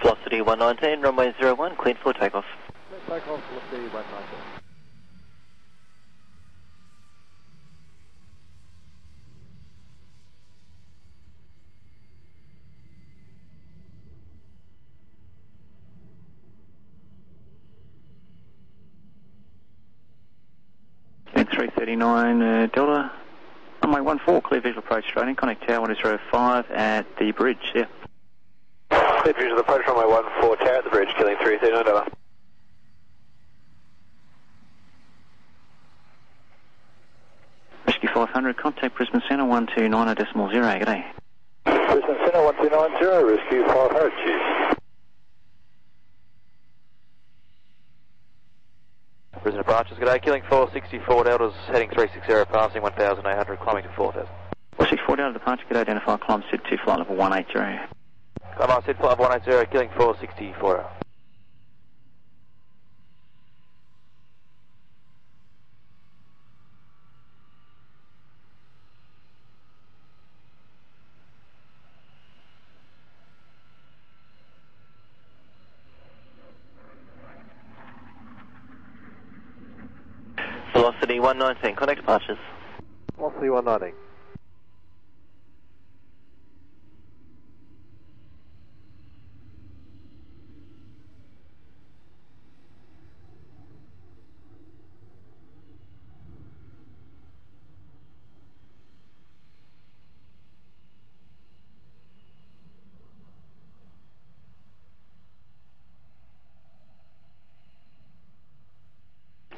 Velocity 119, runway 01, cleared for takeoff. Takeoff, velocity 119. At 339 Delta, runway 14, clear visual approach Australian, contact tower 105 at the bridge, yeah. Clear visual approach runway 14, tower at the bridge, killing 339 Delta. Rescue 500, contact Brisbane Centre 129.0, g'day. Brisbane Centre 1290, rescue 500, chief. Brisbane approaches, g'day, killing 464 Delta's heading 360, passing 1800, climbing to 4000. 464 Delta departure, g'day, identify climb SID 2 flight level 180. Climb on SID flight level 180, killing 464. Velocity 119, contact departures. Velocity 190.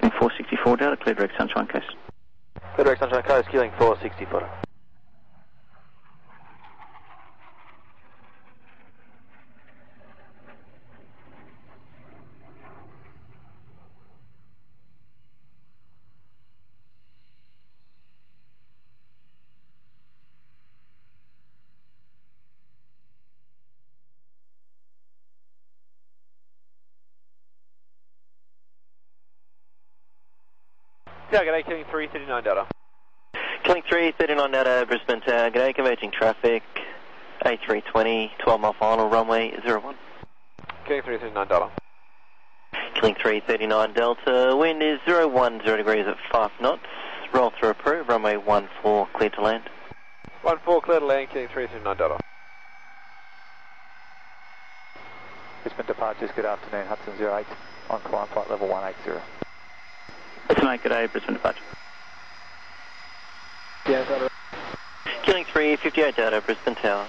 And 464 Delta, clear direct Sunshine Coast. Clear direct Sunshine Coast, killing 464. Yeah, g'day, killing 339 Delta. Killing 339 Delta, Brisbane Tower, g'day, converging traffic, A320, 12 mile final, runway 01. Killing 339 Delta. Killing 339 Delta, wind is 010 degrees at 5 knots, roll through approved, runway 14, clear to land. 14, clear to land, killing 339 Delta. Brisbane departures, good afternoon, Hudson 08, on climb flight level 180. Let's make it a Brisbane departure. Yeah, Delta. Killing 358 Delta, Brisbane Tower.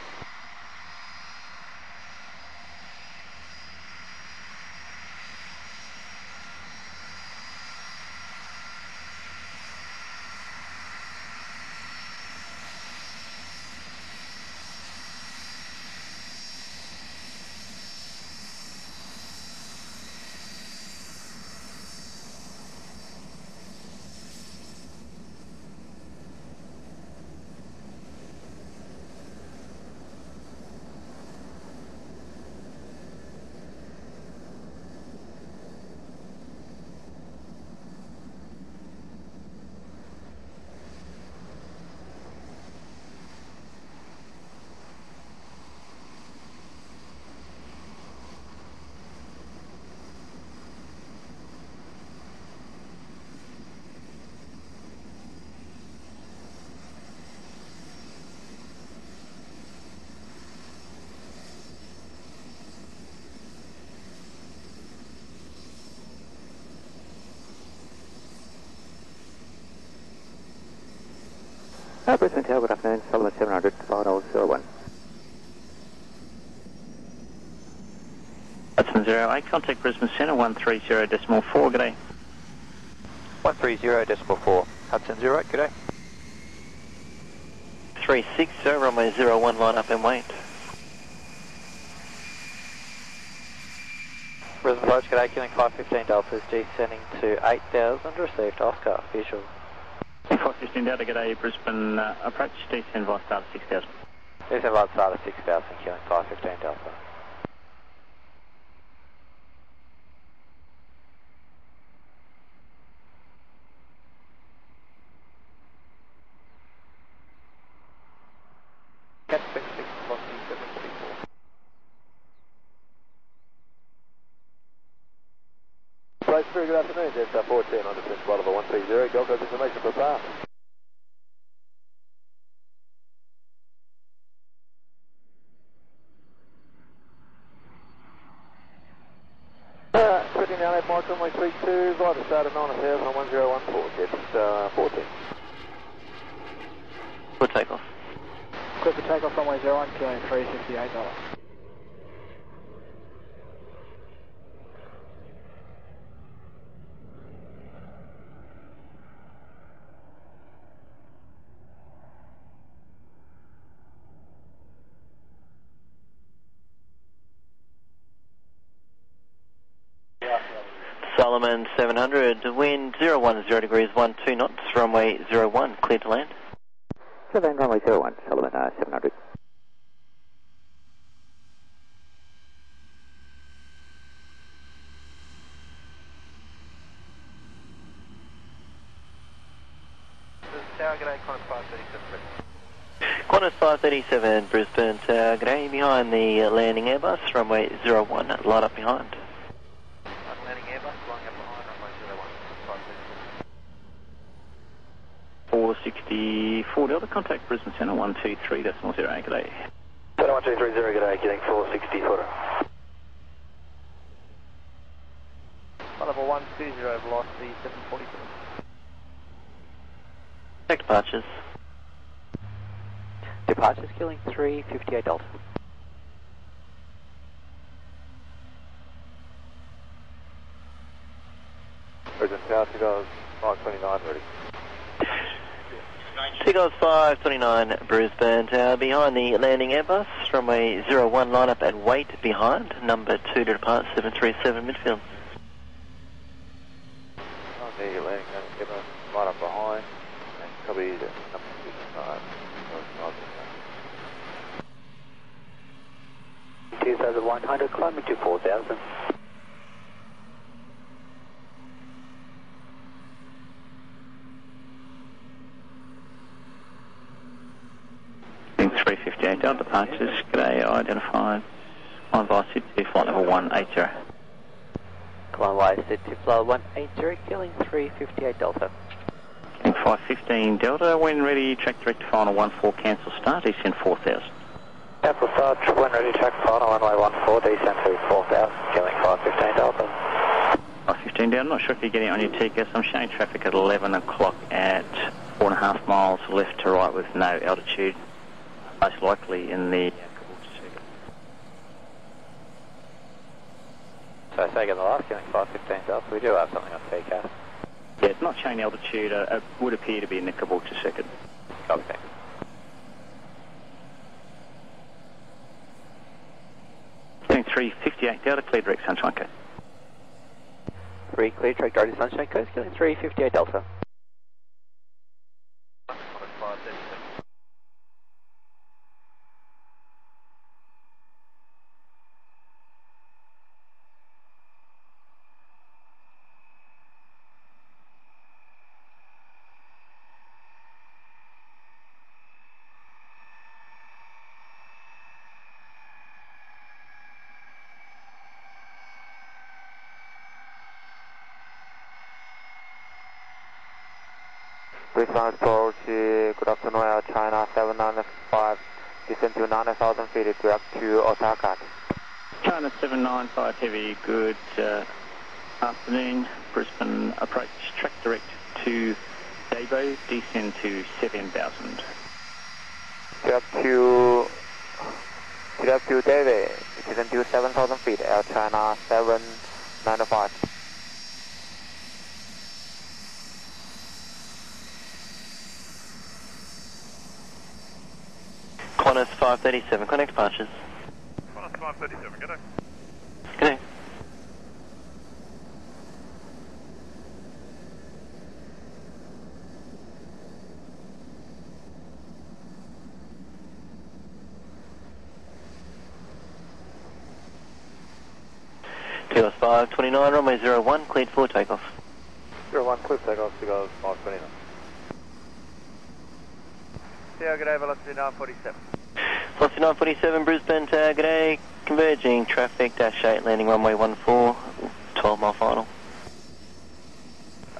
Brisbane Tower, good afternoon, Sullivan 700, $5.01. Hudson 08, contact Brisbane Centre 130.4, g'day. 130.4, Hudson 08, g'day. 360, runway 01, line up and wait. Brisbane approach, g'day, killing 515 Delta, descending to 8,000, received Oscar, visual. 515 Delta, g'day, Brisbane approach, descend via start 6000. Descend via start 6000, killing 515 Delta. Cat 66, velocity 734. Price, very good afternoon. Delta 14 on descent flight level 130. Gal Gadot information for pass. Sitting down at Mike runway 32, right to start at 9,000 on 1014, Jets 14. For takeoff. Clear for takeoff runway 01, killing $358. Solomon 700, wind 010 degrees, 12 knots, runway 01, clear to land. Southern runway 01, Solomon 700. Tower, g'day, Qantas 537. Qantas 537, Brisbane Tower, g'day, behind the landing Airbus, runway 01, line up behind. Landing Airbus, flying up behind runway 01, 464 Delta, contact Brisbane Centre 123, decimal 0, g'day. Centre 1230, g'day, getting 460 footer. Level 120, velocity 747. Check departures. Departures killing 358 Delta. Brisbane Tower, Seagulls 529, ready. Seagulls 529, Brisbane Tower, behind the landing Airbus, runway 01, line up and wait behind, number 2 to depart, 737 midfield. On the landing Airbus, line up behind, and copy the number 65. 2100, climbing to 4000. Being 358 Delta, departures, g'day, identified. Climb via Sydney, flight level 180. Climb via Sydney, flight 180, killing 358 Delta. Killing 515 Delta, when ready, track direct to final 14, cancel start, descend 4000. Cancel start, when ready, track final, runway 14, descend to 4000, killing 515 Delta. 515 down, I'm not sure if you're getting it on your TCAS. I'm showing traffic at 11 o'clock at 4.5 miles left to right with no altitude, most likely in the circuit. So second to last, killing 515 Delta, we do have something on TCAS. Yeah, it's not showing altitude, it would appear to be in the Caboolture circuit. Copy, thanks. Getting 358 Delta, clear direct Sunshine Coast. 3 clear, track direct to Sunshine Coast, killing 358 Delta. Transport, good afternoon, Air China 795, descend to 9,000 feet, direct to Osaka. China 795 Heavy, good afternoon. Brisbane approach, track direct to Dabo, descend to 7,000. Direct to David, descend to 7,000 feet, Air China 795. Qantas 537, connect departures. Qantas 537, g'day. G'day. Seagulls 529, runway 01, cleared for takeoff. 01, clear takeoff, Seagulls 529. Tower, g'day, velocity 947. Velocity 947, Brisbane Tower, g'day, converging traffic, dash 8, landing runway 14, 12 mile final.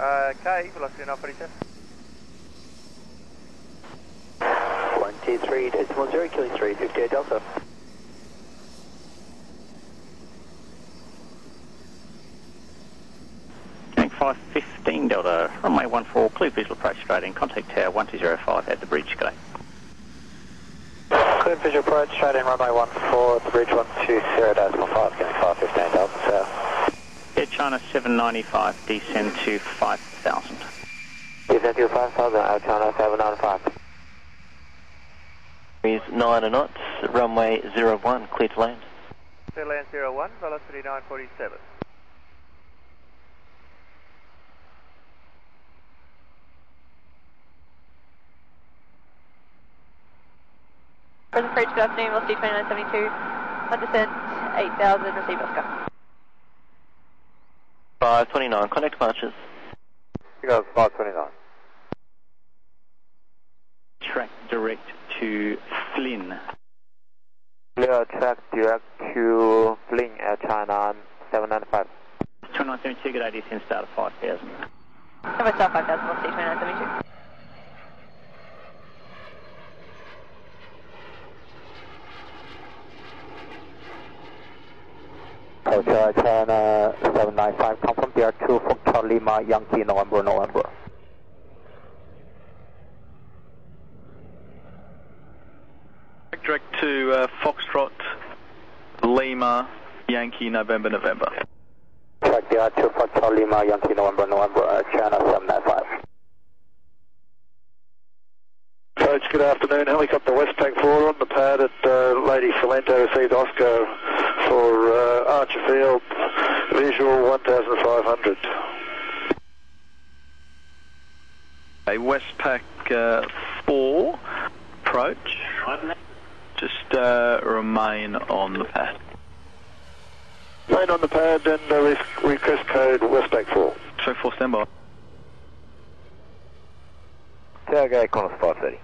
K, velocity 947. 123.0, killing 358 Delta. Killing 515 Delta, runway 14, clear visual approach straight in, contact tower 1205 at the bridge, g'day. Clear visual approach straight in, runway 14 at the bridge 120.5, getting 515 Delta South. Air China 795, descend to 5000. Descend to 5000, Air China 795. Is 9 knots, runway 01, clear to land. Clear land 01, velocity 947. Present approach, good afternoon, velocity 2972, on descent 8000, receive Oscar. 529, contact departures. You got 529. Track direct to Flynn. Clear track direct to Flynn, Air China 795. 2972, good idea, descend start of 5000. Number star 5000, velocity 2972. Hotel China 795, confirm DR2 Foxtrot Lima, Yankee, November. Direct to Foxtrot Lima, Yankee, November. Track DR2 Foxtrot Lima, Yankee, November, China 795. Coach, good afternoon. Helicopter Westpac 4 on the pad at Lady Salento, received Oscar for Archer Field, visual 1500. A Westpac 4 approach. Just remain on the pad. Remain on the pad and request code Westpac 4. 24 standby. Tower Qantas 530.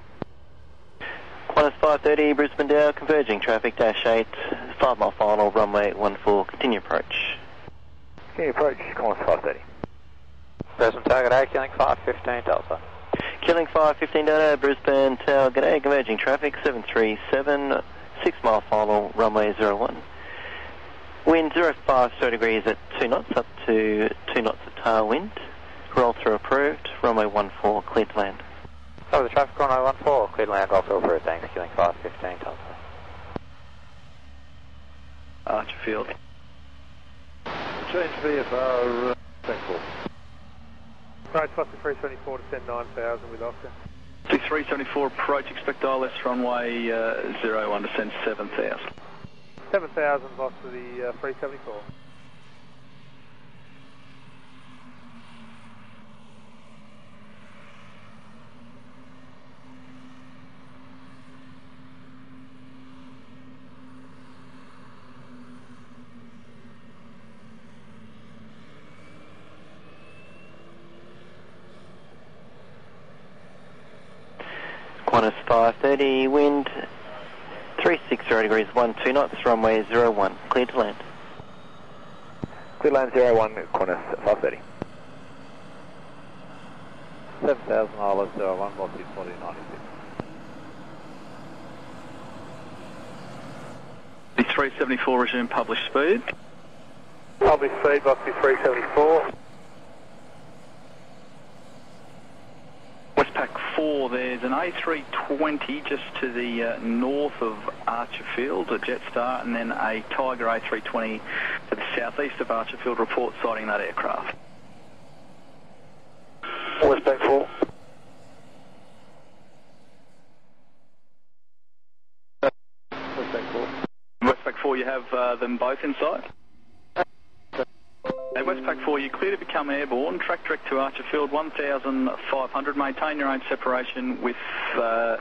Qantas 530, Brisbane Dow, converging traffic, dash 8, 5 mile final, runway 14, continue approach. Continue approach, Qantas 530. Present target A, killing 515 Delta. Killing 515 Delta, Brisbane Tower, g'day, converging traffic, 737, 6 mile final, runway 01. Wind 05 degrees at 2 knots, up to 2 knots of tailwind. Roll through approved, runway 14, clear to land. Over the traffic, runway 14, clear land, also approved, thanks, killing 515 Delta. Archer Field. Change VFR, thankful. Approach Foster 374 to send 9000 with Oscar. 374 approach, expect ILS runway 01, descend 7000. 7000 Voss for the 374. Qantas 530, wind 360 degrees, 12 knots, runway 01, clear to land. Clear land 01, Qantas 530. 7000 ILS 01, velocity 4096. The 374 resume published speed. Published speed, velocity 374. Westpac 4, there's an A320 just to the north of Archer Field, a Jetstar, and then a Tiger A320 to the southeast of Archer Field. Report sighting that aircraft. Westpac 4. Westpac 4. Westpac 4, you have them both inside? At Westpac 4, you're clear to become airborne. Track direct to Archer Field, 1500. Maintain your own separation with the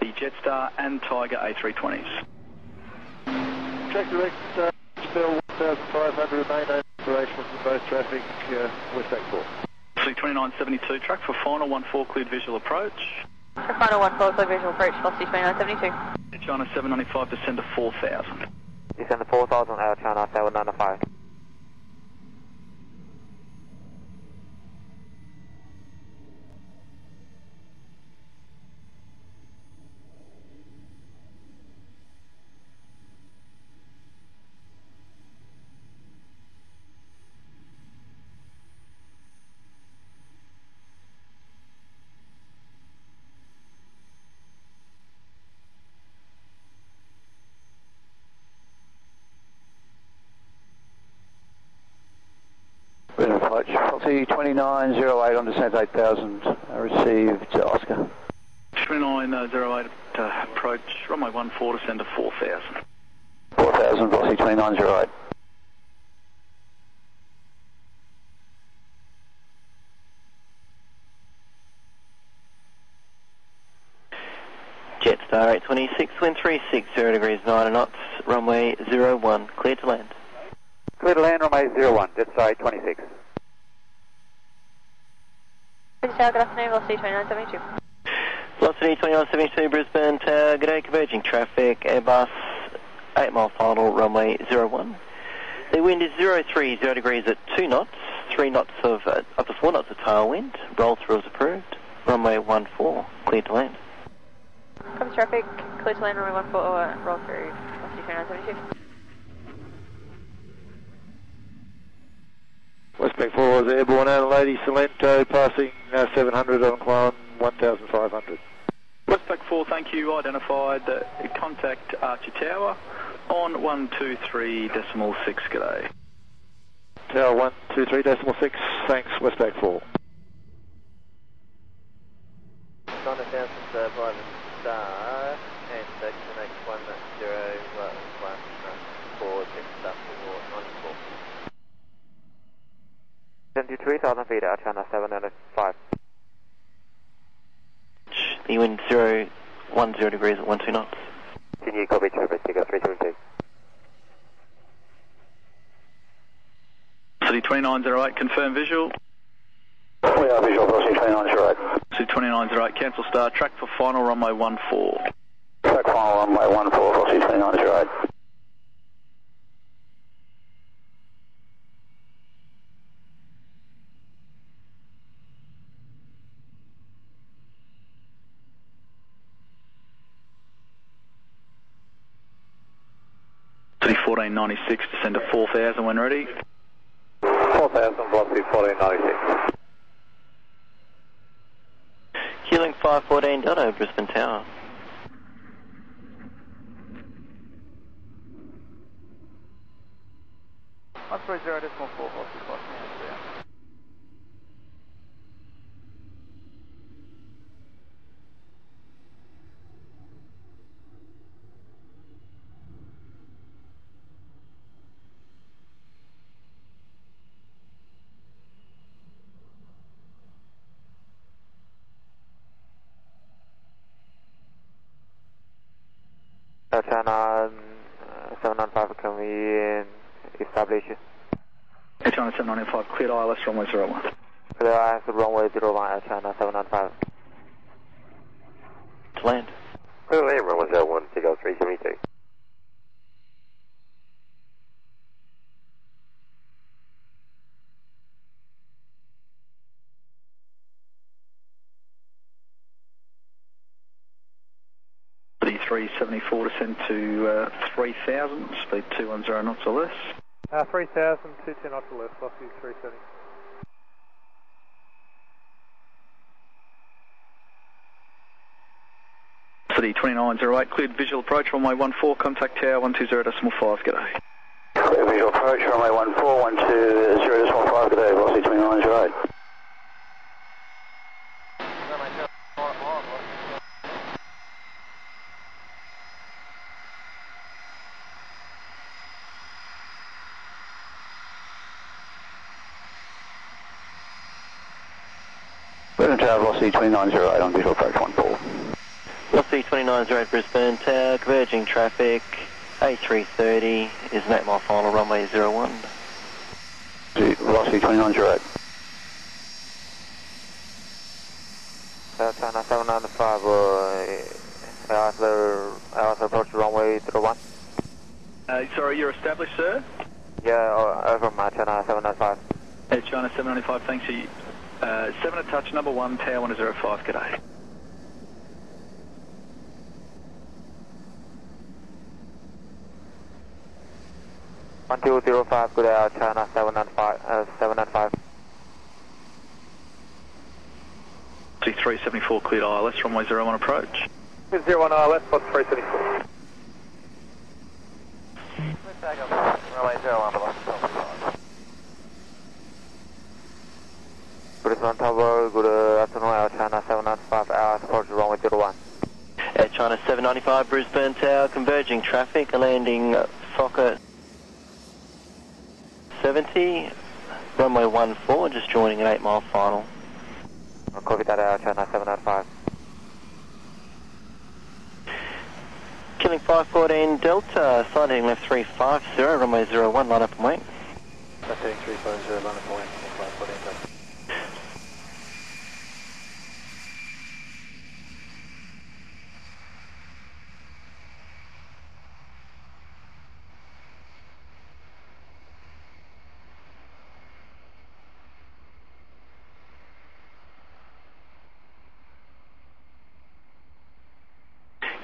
Jetstar and Tiger A320s. Track direct, Field 1500, maintain separation from both traffic, Westpac 4. 2972, track for final 14, cleared visual approach. For final 14, clear visual approach, velocity 2972. China 795, descend to 4000. Descend to 4000, Air China 795. approach. Velocity 2908 on descent 8000, received Oscar. 2908 approach, runway 14, descend to 4000. 4000, velocity 2908. Jetstar 826, wind 360 degrees 9 knots, runway 01, clear to land. Clear to land, runway 01, Jetstar 826. Brisbane Tower, good afternoon, velocity 2972. Velocity 2972, Brisbane Tower, g'day, converging traffic, Airbus, 8 mile final, runway 01. The wind is 030 degrees at 2 knots, 3 knots of, up to 4 knots of tailwind, roll through as approved, runway 14, clear to land. Comes traffic, clear to land, runway 14, roll through, velocity 2972. Westpac 4 is airborne out of Lady Salento, passing 700 on climb 1500. Westpac 4, thank you, identified, contact Archer Tower on 123.6, g'day. Tower 123.6, thanks, Westpac 4. China 1000 private star and connect 1014 Jetstar 494. 73,000 feet out, China 705. The wind 010 degrees at 12 knots. Continue, copy, Trooper, Tico 322. City 2908, confirm visual. We are visual, velocity 2908. City 2908, cancel start, track for final, runway 14. Track final, runway 14, velocity 2908. City 1496, descend to 4000 when ready. 4000, velocity 1496. Healing 514 Dodo, Brisbane Tower. One 30.4, velocity 593. China 795, can we establish? China 795, cleared ILS, runway 01. Clear ILS, runway 01, China 795. To land. Clear land, runway 01, Tico 372. City 374, descend to 3000, speed 210 knots or less. 3000, 22 knots or less, velocity 370. City 2908, cleared visual approach, runway 14, contact tower 120.5, g'day. Clear visual approach, runway 14, 120.5, g'day, velocity 2908. Brisbane Tower, velocity 2908 on visual approach 14. Velocity 2908, Brisbane Tower, converging traffic, A330 is an 8 mile final, runway 01. Velocity 2908. China 795, Alice approach runway 01. Sorry, you're established, sir? Yeah, over my China 795. Hey, China 795, thanks. 7 at touch, number 1, tower 105, g'day. One 205, good out, China 795. City 374, cleared ILS, runway 01 approach. 01 ILS, plus 374. Runway 01, velocity 12. Brisbane Tower, good afternoon, Air China 795, hours, approach runway 01. Air China 795, Brisbane Tower, converging traffic, landing Fokker 70, runway 14, just joining an 8 mile final. I'll copy that, Air China 795. Killing 514 Delta, side heading left 350, runway 01, line up and wait. Left heading 350, line up and wait, 514 Delta.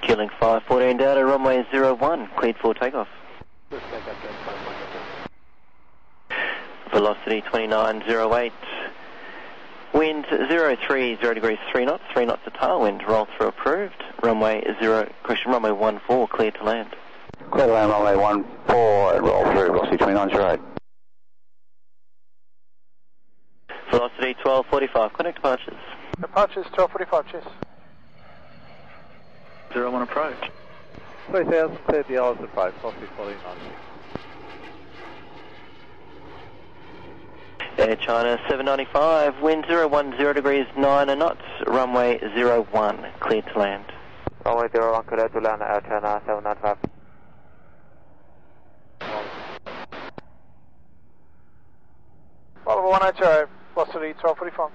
Killing 514 Delta, runway 01, cleared for takeoff. Velocity 2908. Wind 030 degrees 3 knots, 3 knots of tailwind, roll through approved. Runway 14, clear to land. Clear to land, runway 14, roll through, velocity 2908. Velocity 1245, connect departures. Departures 1245, cheers. 01 approach. 3030 hours approach, velocity 1496. Air China 795, wind 010 degrees 9 knots, runway 01, clear to land. Runway 01, clear to land, Air China 795. Volvo 180, velocity 1245.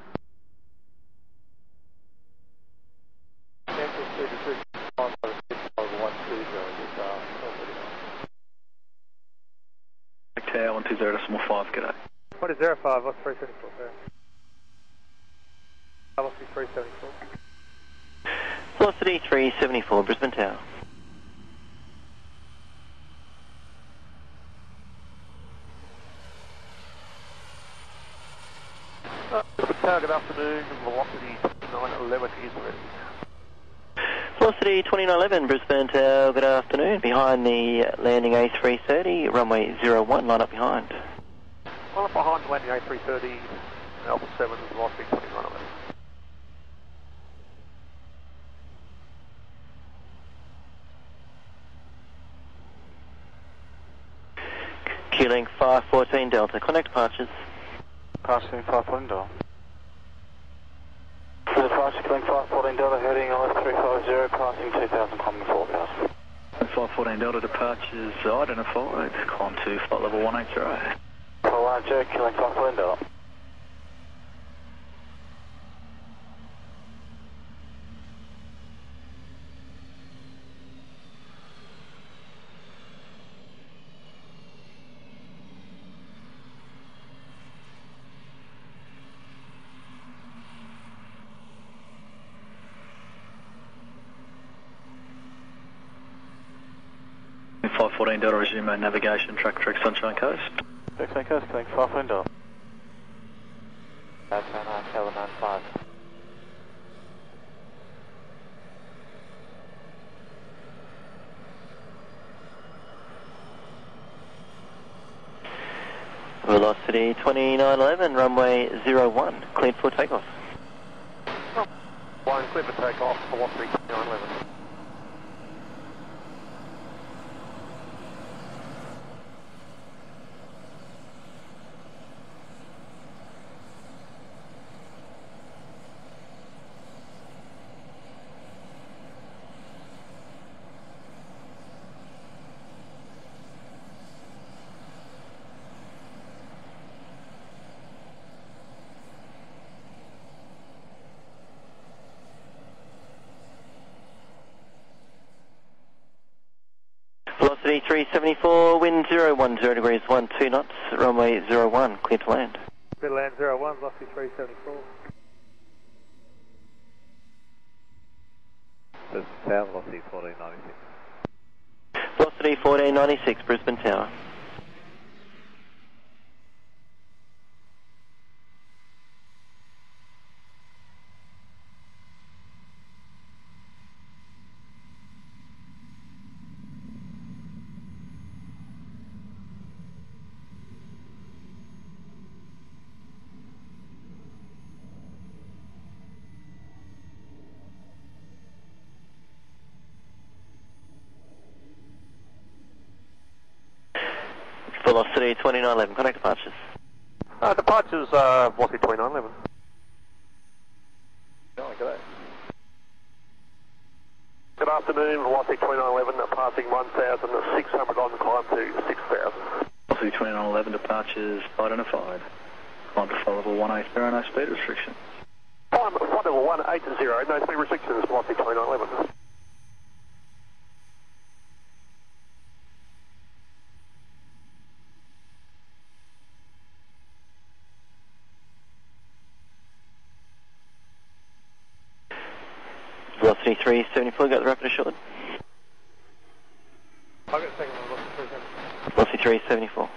Tower 120.5, g'day. What is 05, what's 374, sir? Velocity 374. Velocity 374, Brisbane Tower. Good afternoon, velocity 911 is ready. Velocity 2911, Brisbane Tower, good afternoon. Behind the landing A330, runway 01, line up behind. Well, up behind landing A330, Alpha 7, velocity 2911. Killing 514 Delta, connect departures. Passing 514 Delta. For departure, killing 514 Delta, heading LS350, passing 2000, climbing forecast. 514 Delta departures identified, climb to flight level 180. Call 180, killing 514 Delta. In 514 Delta, resume navigation, track Sunshine Coast. Sunshine Coast, killing 514 Delta. Air China 795. Velocity 2911, runway 01, cleared for takeoff. One clear for takeoff, velocity 2911. Velocity 374, wind 010 degrees 12 knots, runway 01, clear to land. Clear to land 01, velocity 374. Brisbane Tower, velocity 1496. Velocity 1496, Brisbane Tower. Velocity 2911, contact departures. Departures, velocity 2911. Oh, g'day. Good afternoon, velocity 2911, passing 1,600 on climb to 6,000. Velocity 2911, departures identified. Climb to flight level 180, no speed restrictions. Climb flight level 180, no speed restrictions, velocity 2911. Velocity 374, got the rapid assured. I've got a second one, velocity 374. Velocity 374.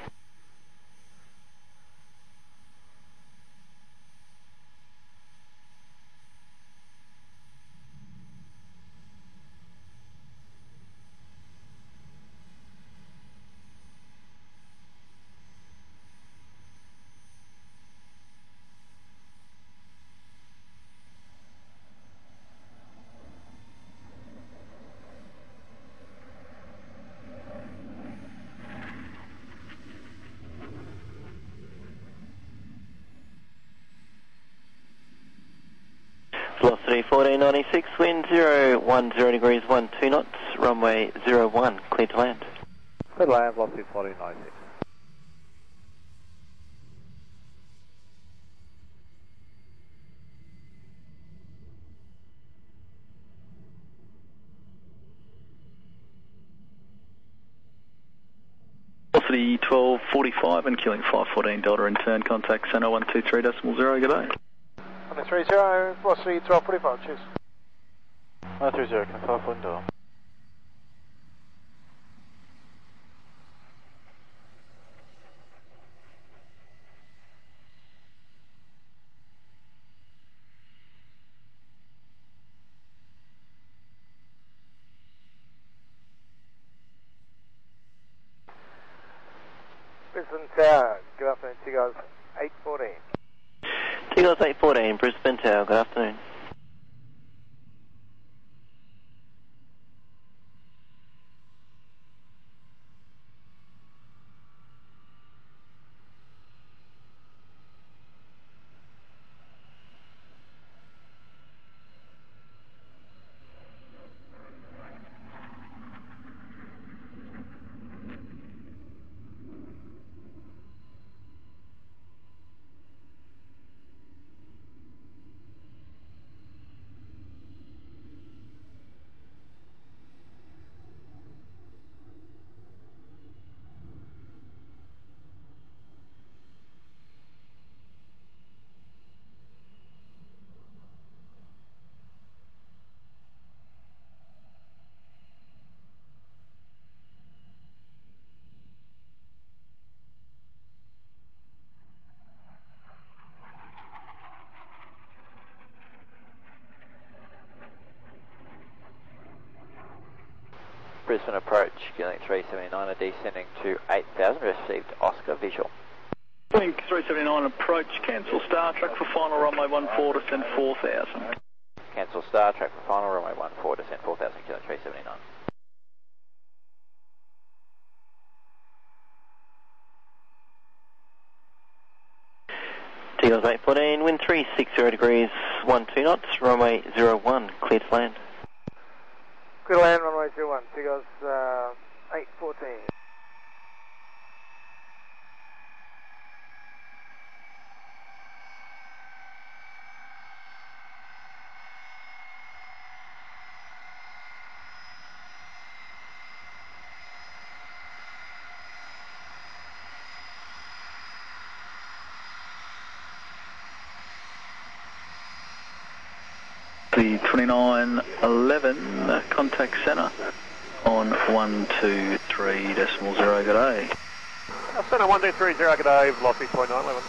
Velocity 1496, wind 010 degrees 12 knots, runway 01, clear to land. Clear to land, velocity 1496. Velocity 1245 and killing 514 Delta in turn, contact center 123.0, g'day. 130, velocity 1245, cheers. 130, confirm window. Brisbane Tower, good afternoon, Tigers 814. Tigers 814, Brisbane Tower, good afternoon. Brisbane approach, killing 379, descending to 8,000, received Oscar visual. Killing 379 approach, cancel Star Trek for final runway 14, descend 4,000. Cancel Star Trek for final runway 14, descend 4,000, killing 379. Tigers 814, wind 360 degrees 12 knots, runway 01, clear to land. Clear to land, runway 01, Tigers 814. The 2911, contact center on 123.0, g'day. Center 1230, g'day, velocity 2911.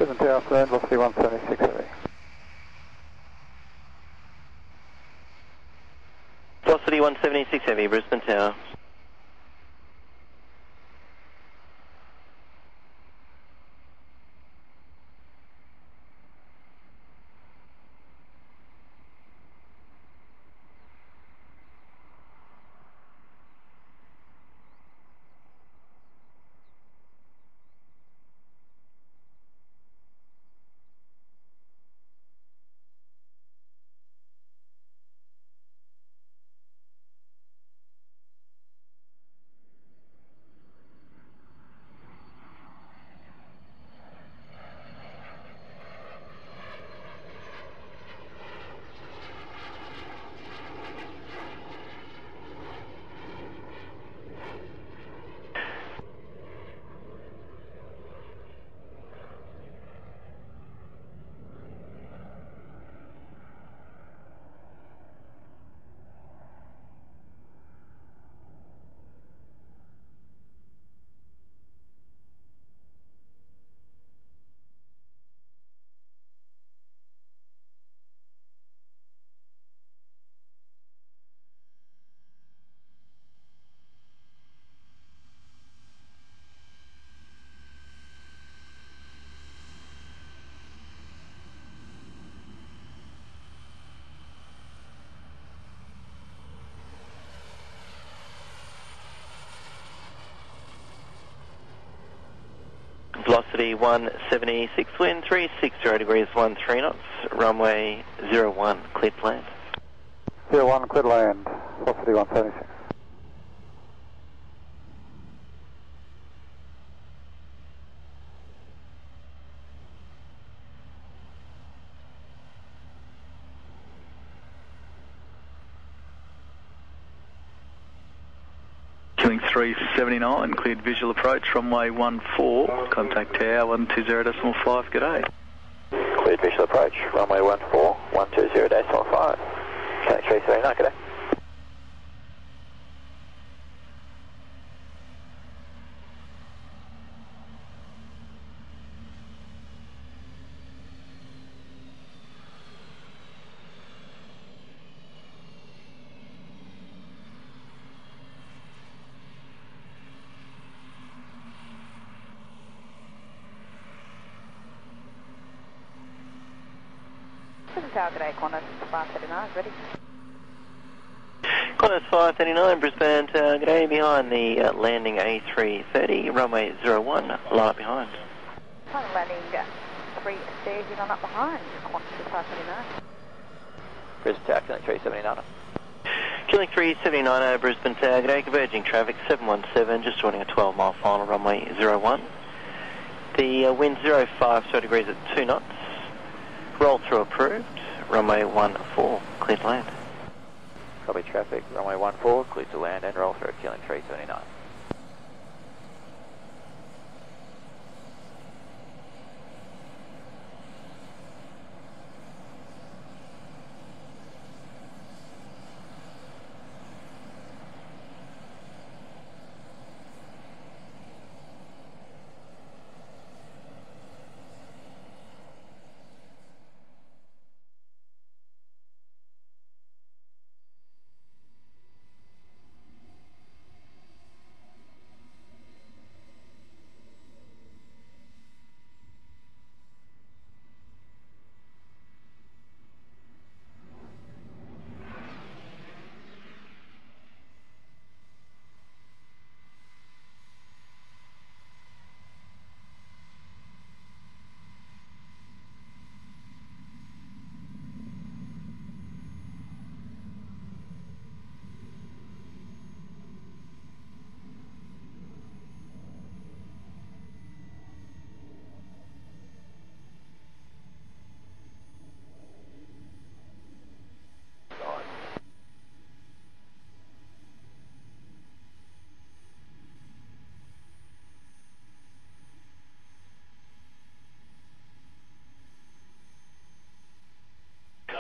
Brisbane Tower, afternoon, velocity 176 heavy. Velocity 176 heavy, Brisbane Tower. Velocity 176, wind 360 degrees, 13 knots, runway 01, cleared to land. 01, cleared to land, velocity 176. Killing 379, cleared visual approach, runway 14, contact tower 120.5, g'day. Cleared visual approach, runway 14, 120.5. Killing 379, g'day. Brisbane Tower, g'day, Qantas 539, ready. Qantas 539, Brisbane Tower, g'day, behind the landing A330, runway 01, line up behind. Final landing 330, line up behind, Qantas 539. Brisbane Tower, killing 379. Killing 379, Brisbane Tower, g'day, converging traffic 717, just joining a 12-mile final, runway 01. The wind 05 degrees at 2 knots. Roll through approved, runway 14, cleared to land. Copy traffic, runway 14, cleared to land and roll through, killing 379.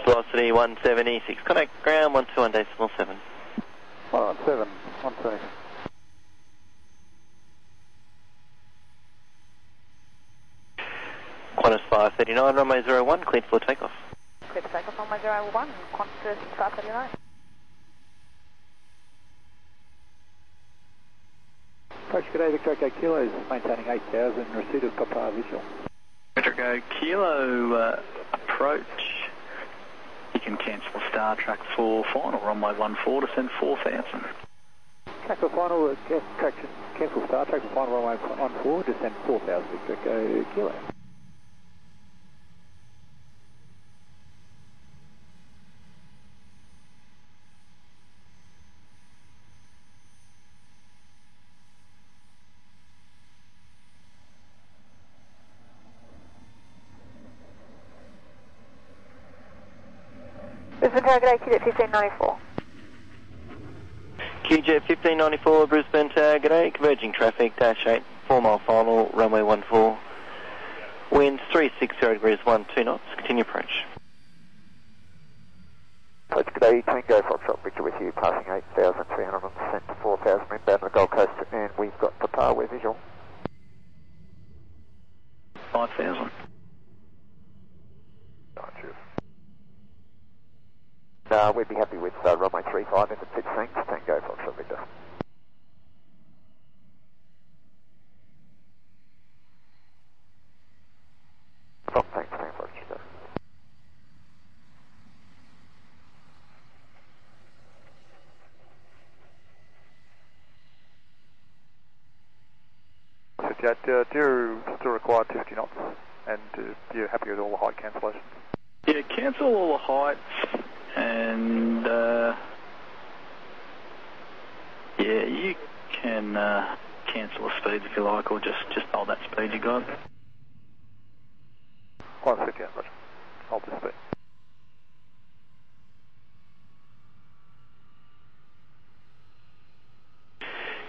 Velocity 176, contact ground 121.7. 117, 120. Qantas 539, runway 01, cleared for takeoff. Clear for takeoff, runway 01, Qantas 539. Approach, good day, Victor Echo Kilo is maintaining 8,000, receipt of Papa visual. Victor Echo Kilo, approach. You can cancel Star Track for final, runway 14, descend 4,000. Track for final, cancel Star Track for final, runway 14, descend 4,000, Victor Echo Kilo. Brisbane Tower, good day, QJet 1594. QJet 1594, Brisbane Tower, g'day, converging traffic, dash 8, 4 mile final, runway 14. Winds 360 degrees, 12 knots, continue approach. Approach, good day, Tango Foxtrot, Victor with you, passing 8,300 on descent to 4,000, inbound the Gold Coast, and we've got Papa, we're visual. 5,000. We'd be happy with runway 35 into pitch sinks, Tango Foxtrot, Victor. Thanks, Tango Foxtrot. So Jet, do you still require 50 knots, and you're happy with all the height cancellations? Yeah, cancel all the heights, and yeah, you can cancel the speeds if you like, or just hold that speed you got. 150, Roger. Hold the speed.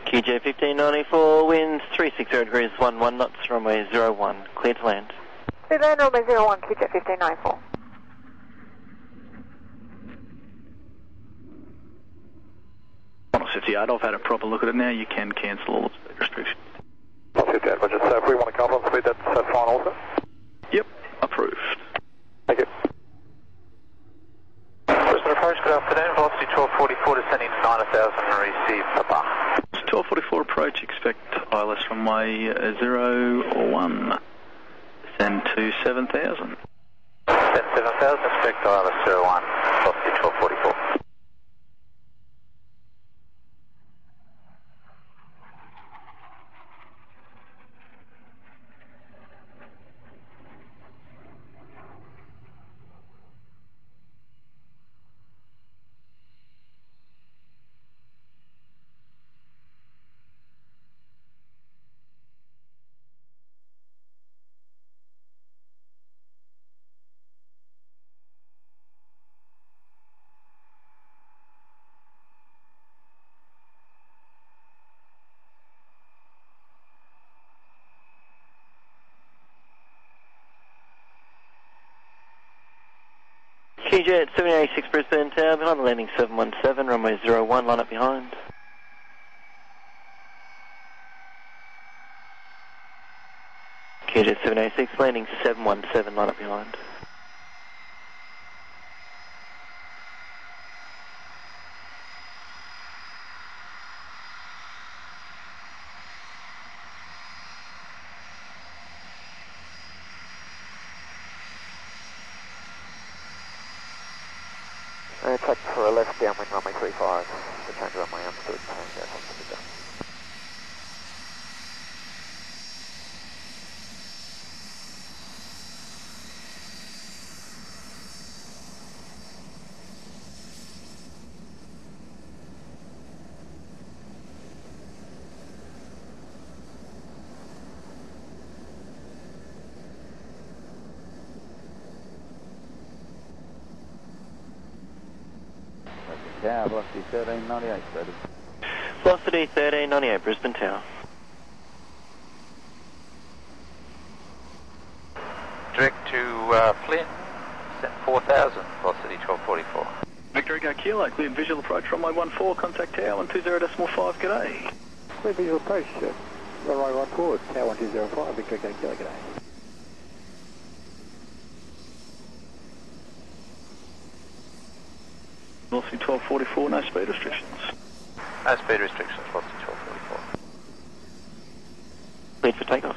QJ 1594, winds 360 degrees, 11 knots, runway 01, clear to land. Clear to land, runway 01, QJet 1594. On 58, I've had a proper look at it now, you can cancel all the speed restrictions. 158, Roger. So if we want to cover on speed, that's fine also? Yep, approved. Thank you. Brisbane approach, good afternoon, velocity 1244, descending to 9,000, receive Papa. 1244 approach, expect ILS runway 01, descend to 7,000. Descend 7,000, expect ILS 01, velocity 1244. QJet 786 Brisbane Tower, behind the landing 717, runway 01, line up behind. QJet 786, landing 717, line up behind. Track for a left downwind runway 35, the change runway understood, Tango Foxtrot, Victor. Tower, velocity 1398, ready. Velocity 1398 Brisbane Tower. Direct to Flynn, sent 4,000, velocity 1244. Victor Echo Kilo, cleared visual approach, runway 14, contact tower 120.5, g'day. Clear visual approach, runway 14, tower 1205, Victor Echo Kilo, g'day. Velocity 1244, no speed restrictions. No speed restrictions, velocity 1244. Cleared for takeoff.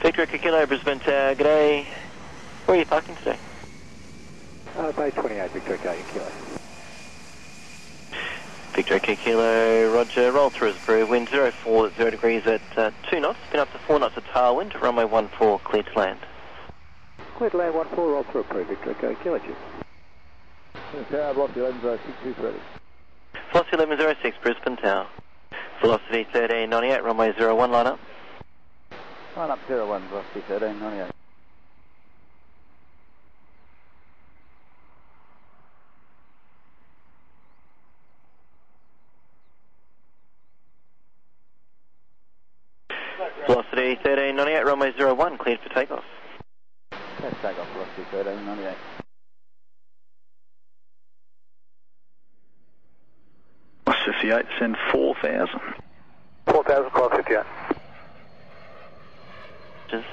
Victor Echo Kilo, Brisbane Tower, g'day. Where are you parking today? Bay 28, Victor Echo Kilo. Victor Echo Kilo, roger, roll through as approved, wind 040 degrees at 2 knots, spin up to 4 knots of tailwind, runway 14, clear to land. Clear to land 14, roll through approved, Victor Echo Kilo. Tower, velocity 1106, ready. Velocity 1106, Brisbane Tower. Velocity 1398, runway 01, line up. Line up 01, velocity 1398. Velocity 1398, runway 01, cleared for takeoff. Catch takeoff, velocity 1398. Plus 58, send 4,000. 4,000, climb 58. Just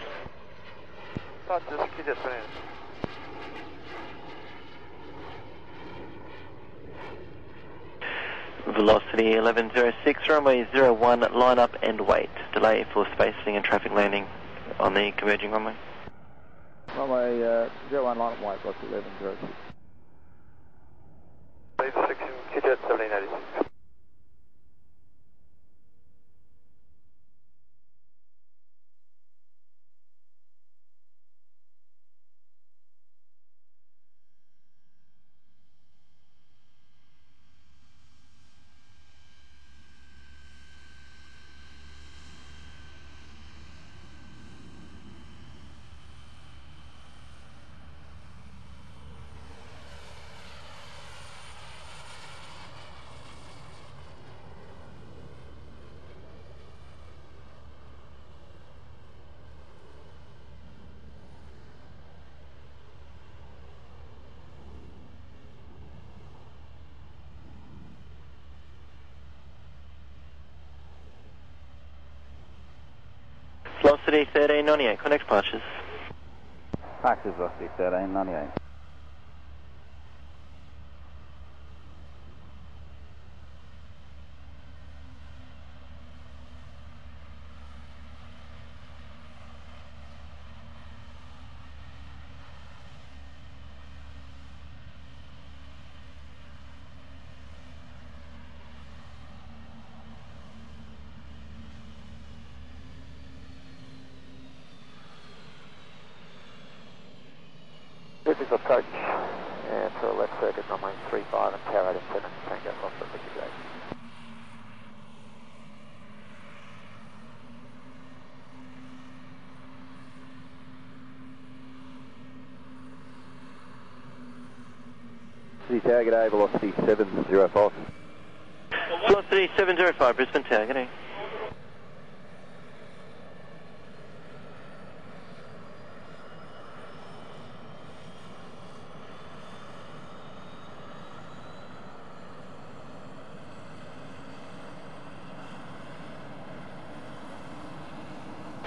Velocity 1106, runway 01, line up and wait. Delay for spacing and traffic landing on the converging runway. Runway 01, line up and wait, velocity 1106. Lead section, QJet 1786. Velocity 1398, connect departures. Departures, velocity 1398. This is approach to a left circuit, runway 35 and tower 87, Tango Foster 58. City Tower, g'day, velocity 705. Velocity 705, Brisbane Tower, g'day.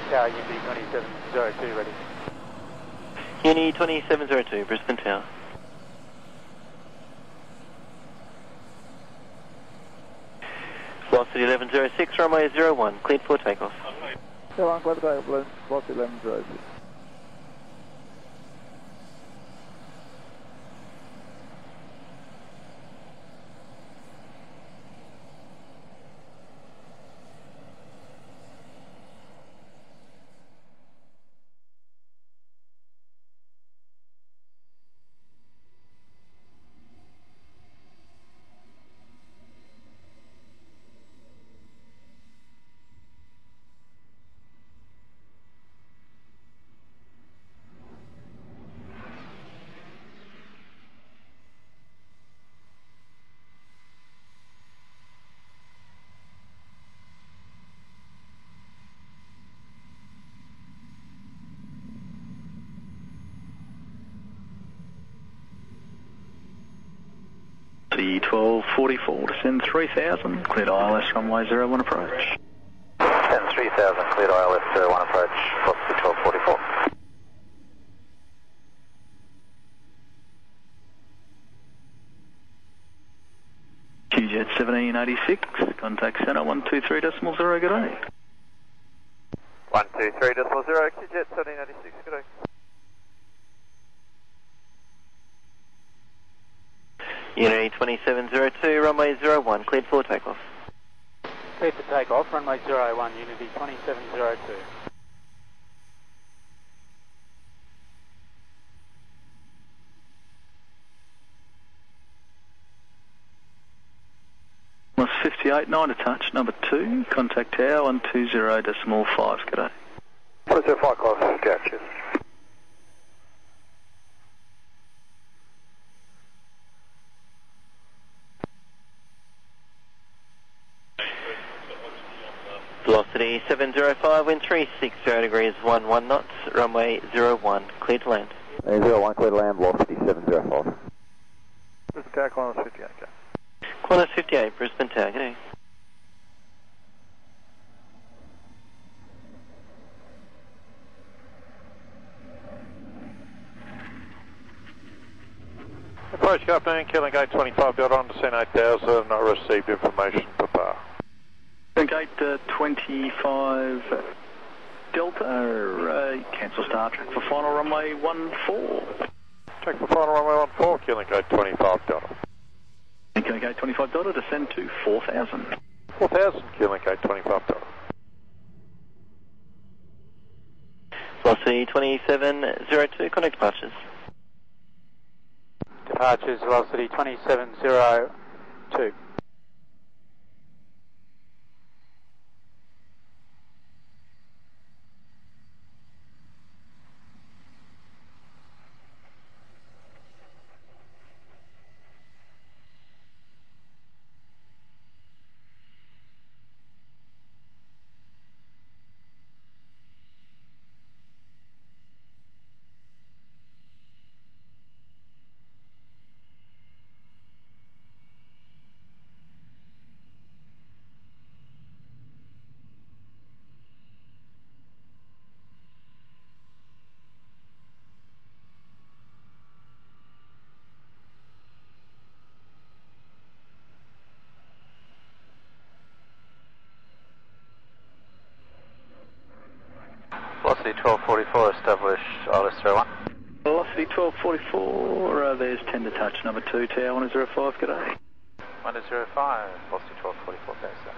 Tower, UB 2702, ready. Uni 2702, Brisbane Tower. Velocity 1106, runway 01, cleared for takeoff. Tower, on clear for takeoff, velocity 1106. The 1244, descend 3000, cleared ILS runway 01 approach. Descend 3000, cleared ILS 01 approach, velocity 1244. Jet 1786, contact centre 123.0, good day. 123.0, Jet 1786, good day. Unity 2702, runway 01, cleared for takeoff. Cleared for takeoff, runway 01, Unity 2702. Was 58, 9 to touch, number 2, contact tower 120.5, good day. 125 close, Jack, Velocity 705, wind 360 degrees, 11 knots, runway 01, clear to land. 01, clear to land, velocity 705. Brisbane Tower, Qantas 58, okay. Qantas 58, Brisbane Tower, good day. Approach, good afternoon, killing gate 25, Delta on descent 8000, I received information, Papa. Gate 25 Delta, cancel start, track for final runway 14. Track for final runway 14, killing gate 25 Delta. Killing gate 25 Delta, descend to 4000. 4000, killing gate 25 Delta. Velocity 2702, connect departures. Departures, velocity 2702. Velocity 1244, establish ILS 01. Velocity 1244, there's 10 to touch, number 2, tower 105, good day. 105, velocity 1244, okay, sir.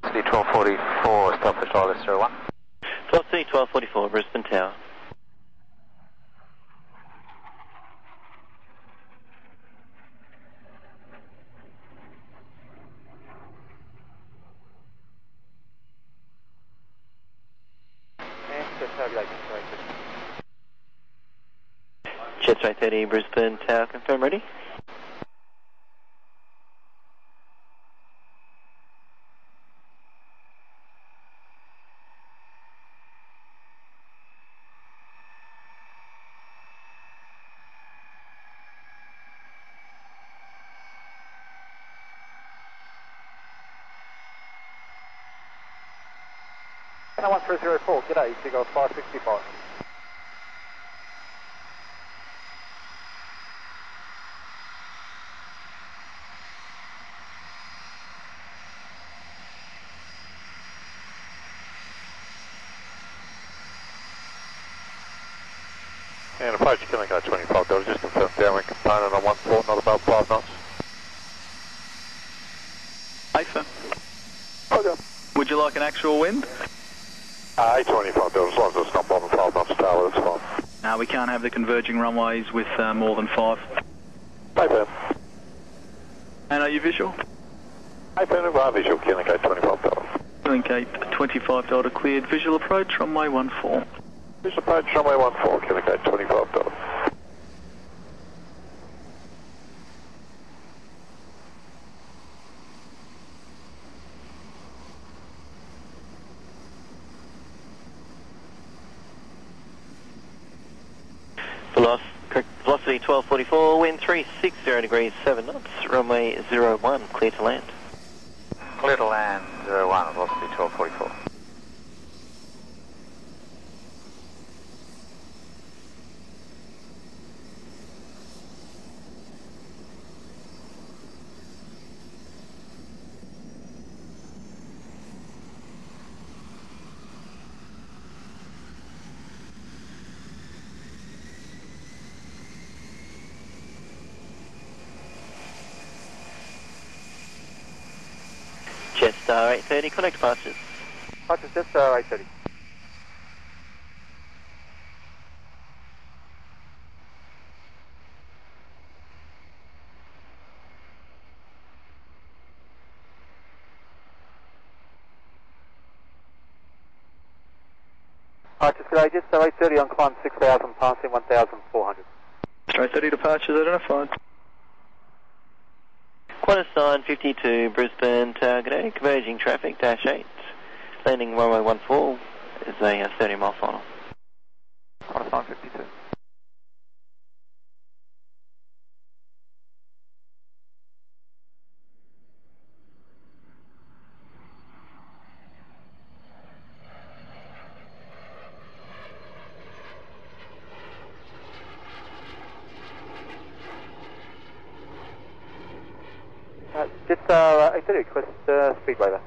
Velocity 1244, establish ILS 01. Velocity 1244, Brisbane Tower. Jet 330, Brisbane Tower, confirm ready. Channel 1304, g'day, Seagull 565. And approach killing gate 25 Delta, just confirm downwind component on 14, not above 5 knots. Afer, Okay. would you like an actual wind? 825 Delta, as long as it's not more than 5 knots tower, that's fine. No, we can't have the converging runways with more than 5. Afer. And are you visual? Afer, visual, killing gate 25 Delta. Killing gate 25 Delta cleared, visual approach, runway 14. Visual approach, runway 14, killing gate 25 Delta. Velocity 1244, wind 360 degrees, 7 knots, runway 01, clear to land. Clear to land 01, velocity 1244. Jetstar 830, connect departures. Departures Jetstar 830. Departures today, Jetstar 830 on climb 6,000, passing 1,400. Jetstar 830 departures identified. Qantas 952, Brisbane Tower, g'day, converging traffic, dash 8. Landing runway 14 is a 30-mile final. Qantas 952. Jetstar 830, request speedway there.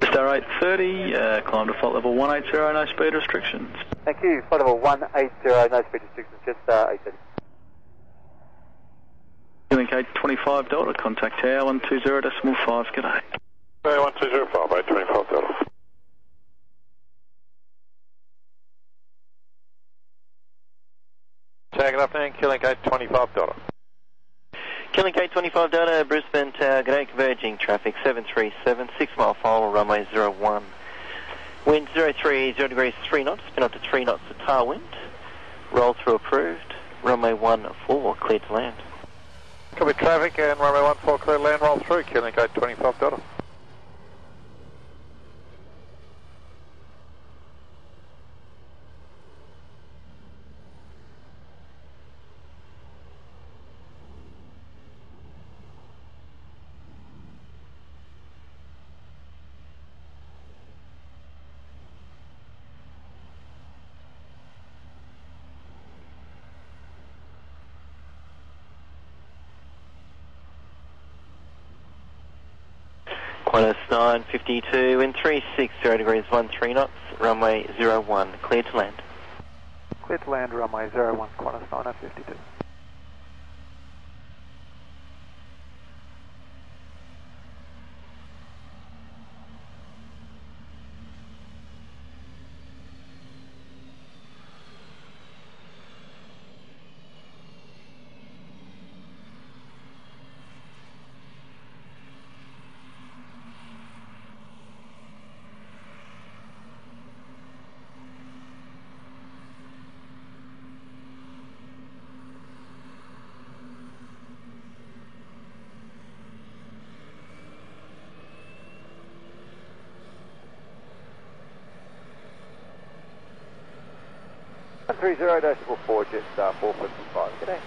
Jetstar 830, climb to flight level 180, no speed restrictions. Thank you, flight level 180, no speed restrictions, Jetstar 830. Link 825 Delta, contact tower 120.5, g'day. 1205, 825 Delta. Tower, good afternoon, Link 825 Delta. Killing 825 Delta, Brisbane Tower, g'day, converging traffic 737, 6-mile final, runway 01. Wind 030 degrees 3 knots, spin up to 3 knots of tailwind. Roll through approved, runway 14, clear to land. Copy traffic and runway 14 clear land, roll through, Link 825 Delta. Qantas 952, wind 360 degrees 13 knots, runway 01, clear to land. Clear to land, runway 01, Qantas 952. Three zero decimal 4, Jetstar 455. G'day.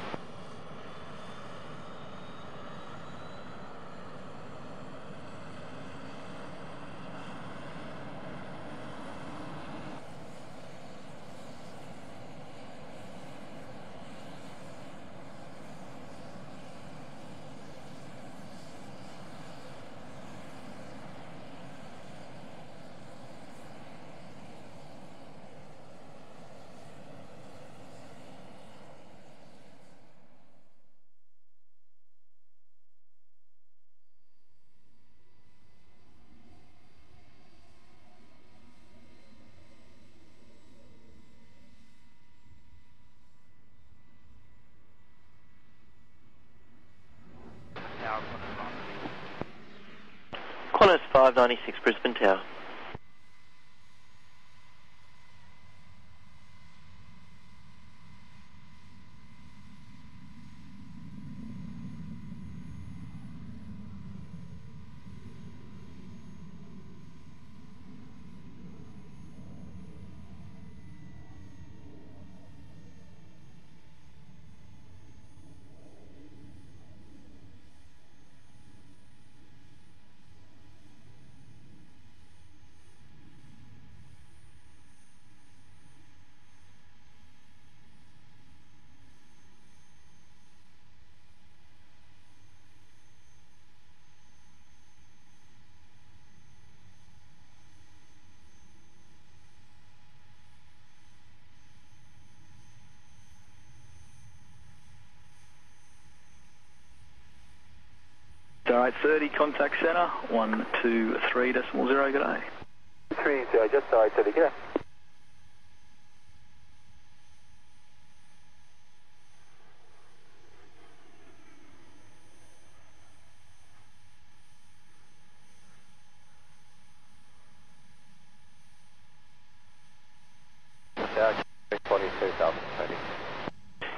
Qantas 596, Brisbane Tower. Jetstar 830, contact centre, 123.0, g'day. 30, Jetstar 830, g'day.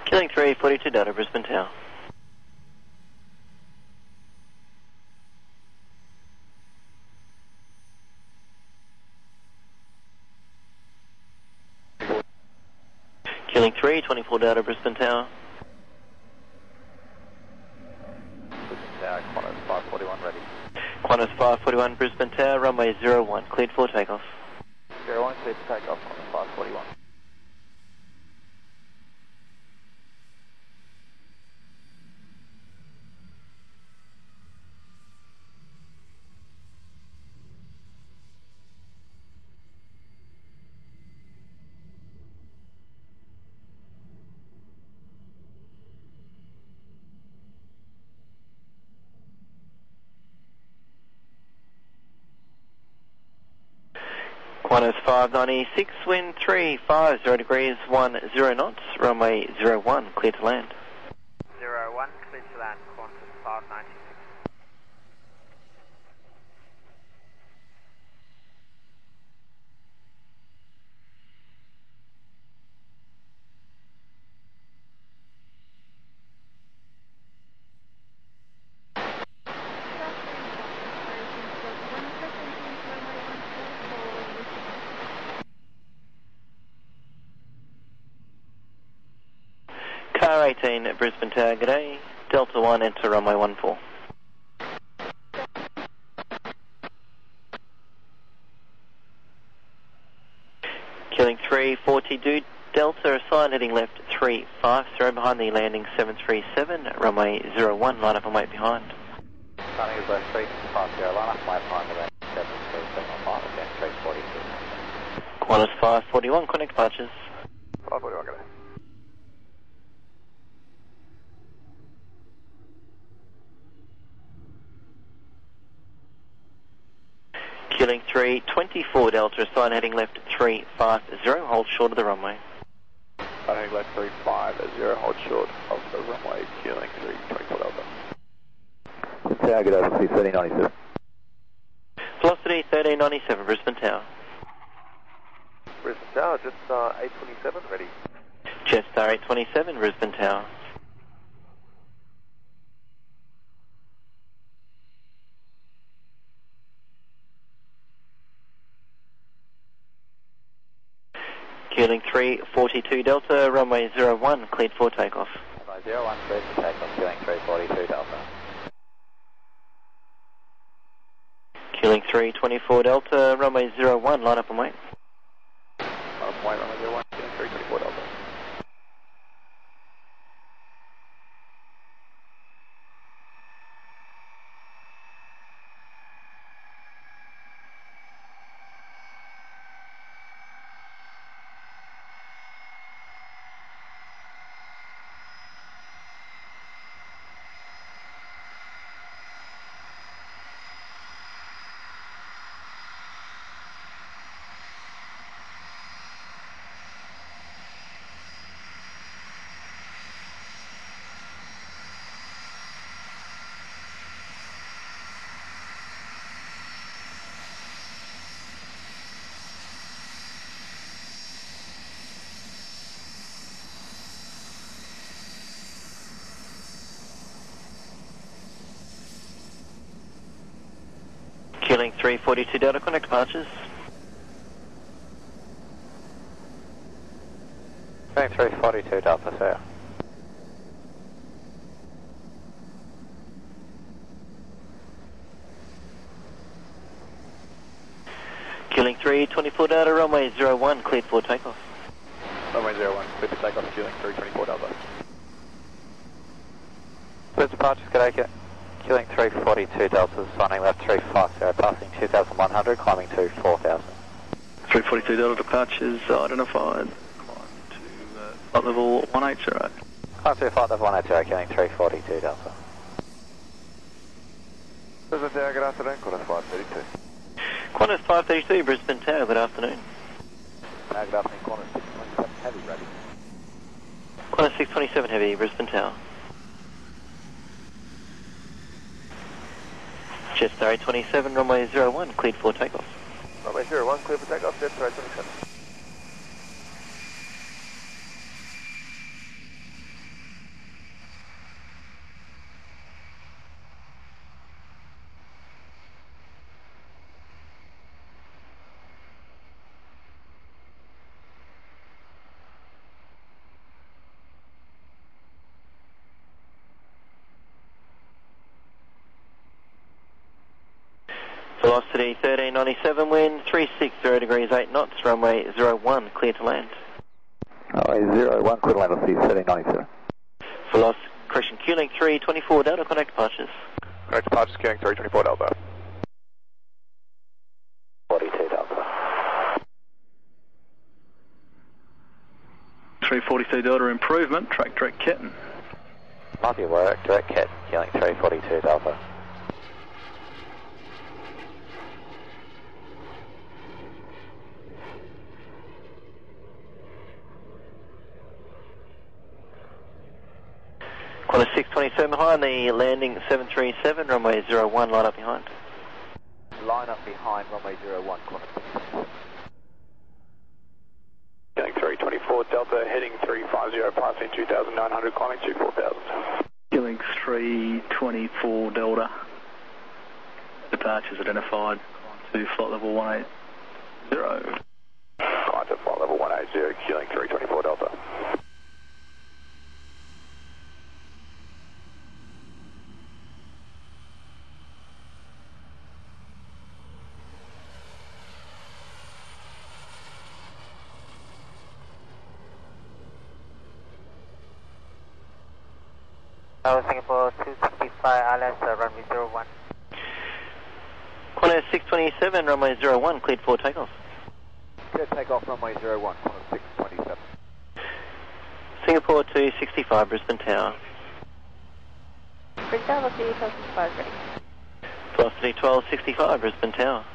Killing 3, 42 Delta, Brisbane Tower. Killing 3, 24 Delta, Brisbane Tower. Brisbane Tower, Qantas 541 ready. Qantas 541, Brisbane Tower, runway 01, cleared for takeoff. 01, cleared for takeoff, Qantas 541. Qantas 596, wind 350 degrees, 10 knots, runway 01, clear to land. 01, clear to land, Qantas 596. Car 18 at Brisbane Tower, g'day. Delta 1, enter runway 14. Killing 3, 42 Delta, assign heading left 350 behind the landing 737, runway 01, line up and wait behind. Running is left 350, line up and wait behind the landing 737 on line again 342. Qantas 541, connect departures. 541, g'day. Killing 3, 24 Delta, assign heading left 350, hold short of the runway. Heading left 350, hold short of the runway, killing 3, 24 Delta. Tower, good over, 1397. Velocity 1397, Brisbane Tower. Brisbane Tower, Jetstar 827, ready. Jetstar 827, Brisbane Tower. Killing 3, 42 Delta, runway 01, cleared for takeoff. Runway 01, cleared for takeoff, killing 3, 42 Delta. Killing 3, 24 Delta, runway 01, line up and wait. Line up and wait, runway 01, killing 3, 24 Delta. Killing 3, 42 Delta, connect departures. Killing 3, 42 Delta, sir. Killing 3, 24 Delta, runway 01, cleared for takeoff. Runway 01, cleared for takeoff, killing 3, 24 Delta. Cleared departures, g'day, killing 342 Delta, signing left 350, passing 2100, climbing to 4000. 342 Delta departures identified. Climb to flight level 180. Climb to flight level 180, killing 342 Delta. Brisbane Tower, good afternoon, Qantas 532. Qantas 532, Brisbane Tower, good afternoon. Good afternoon, Qantas 627 Heavy, ready. Qantas 627 Heavy, Brisbane Tower. Jetstar 827, runway 01, cleared for takeoff. Runway 01, cleared for takeoff, Jetstar 827. Velocity 1397, wind 360 degrees 8 knots, runway 01, clear to land. Runway 01, clear to land, let's see, 1397. Velocity, correction, QLink 324 Delta, contact departures. Correct departures, QLink 324 Delta. 42 Delta. 342 Delta improvement, track direct Ketten. Love your work, direct Ketten, QLink 342 Delta. Qantas 627 behind the landing 737, runway 01, line up behind. Line up behind, runway 01, Qantas 627. Getting 324 Delta, heading 350, passing 2,900, climbing 24,000. Killing 324 Delta. Departures identified to flight level 180. Climb to flight level 180, killing 324 Delta. Singapore 265, ILS, runway 01. Qantas 627, runway 01, cleared for takeoff. Clear takeoff, runway 01, Qantas 627. Singapore 265, Brisbane Tower. Brisbane Tower, velocity 1265, ready. Velocity 1265, Brisbane Tower.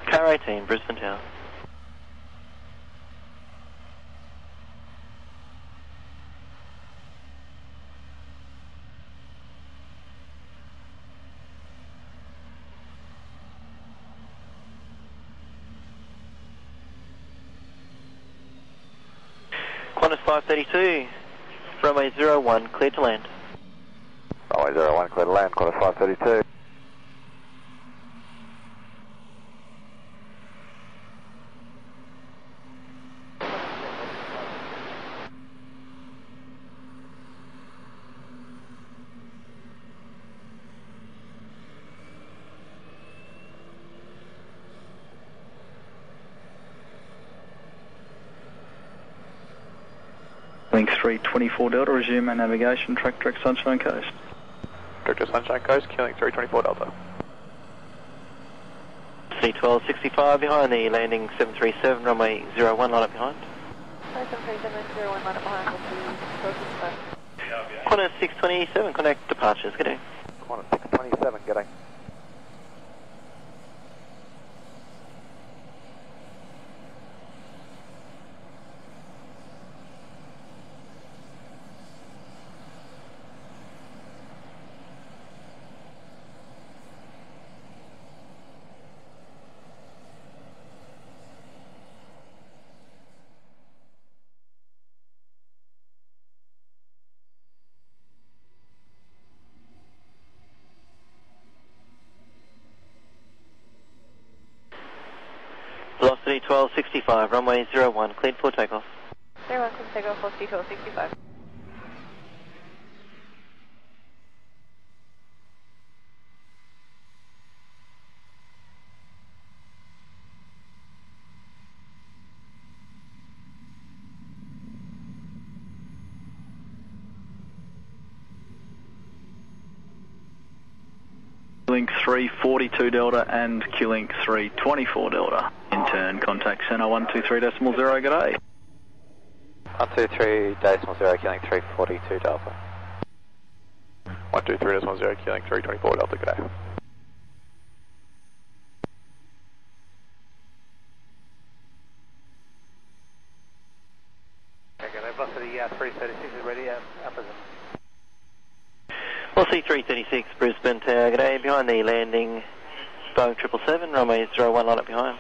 Car 18, Brisbane Tower. Qantas 532, runway 01, cleared to land. Runway 01, clear to land, Qantas 532. Link 324 Delta, resume our navigation, track direct Sunshine Coast. Director Sunshine Coast, QLink 324 Delta. C1265 behind the landing 737, runway 01, line up behind. 737, 01, line up behind, will be 1265. Qantas 627, connect departures, good day. Qantas 627, g'day. Velocity 1265, runway 01, cleared for takeoff. 01, clear to takeoff, velocity 1265. Link 342 Delta and QLink 324 Delta. In turn, contact center 123.0, good day. 123.0, killing 342 Delta. 123.0, killing 324 Delta, g'day. Okay, velocity 336 is ready, upper zone. Velocity 336, Brisbane Tower, g'day, behind the landing, Boeing 777, runway 01, line up behind.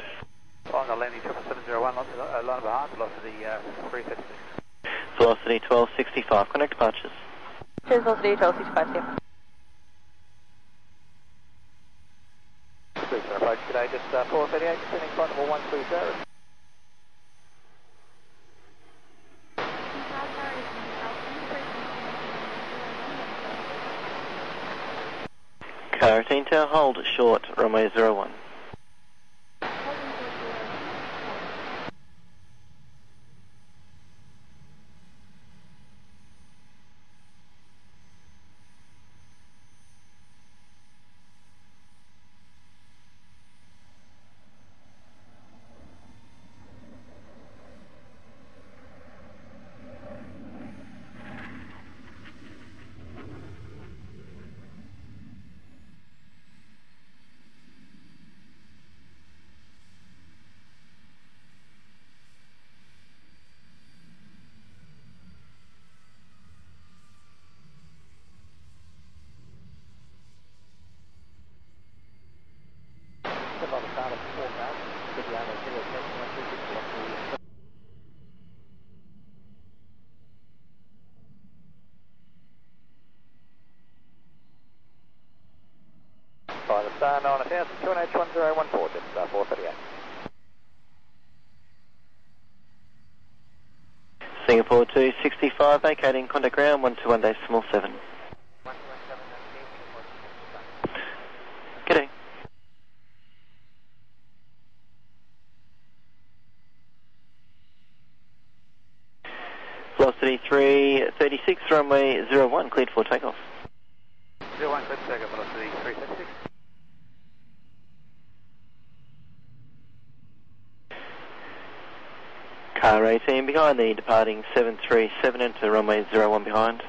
On the landing 77701, line up behind, velocity 336. Velocity 1265, connect departures. Cheers, velocity 1265, yeah. Brisbane approach today, just 438, descending flight number 130. Car 18 Tower, hold short, runway 01. By the star 9000, 2NH1014, just 438. Singapore 265, vacating contact ground 121.7. G'day. Velocity 336, runway 01, cleared for takeoff. 01, cleared for takeoff, velocity 336. Car 18 behind the departing 737 into runway 01 behind.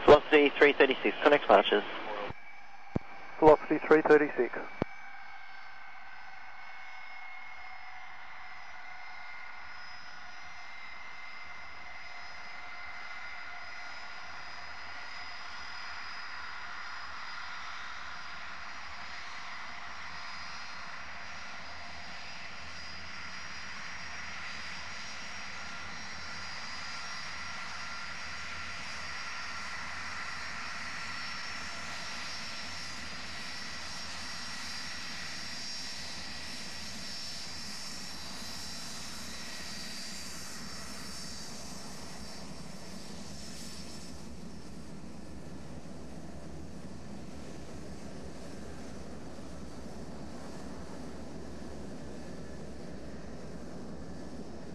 Velocity 336, connect departures. Velocity 336.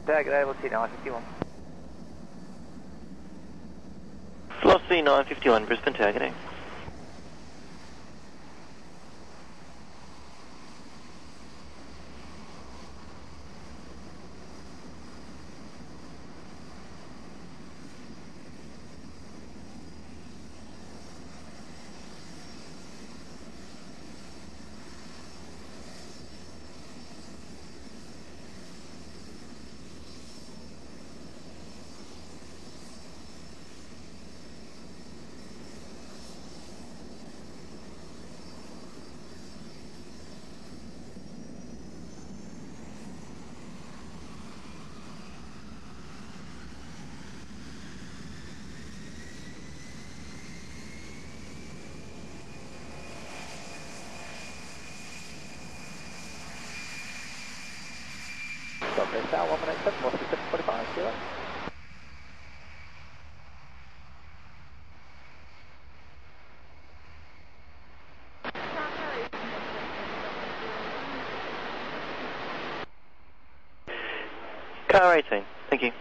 Tag, velocity 951. Velocity 951, Brisbane Tower, g'day. South 187, Velocity 745, see you later. Car 18, thank you.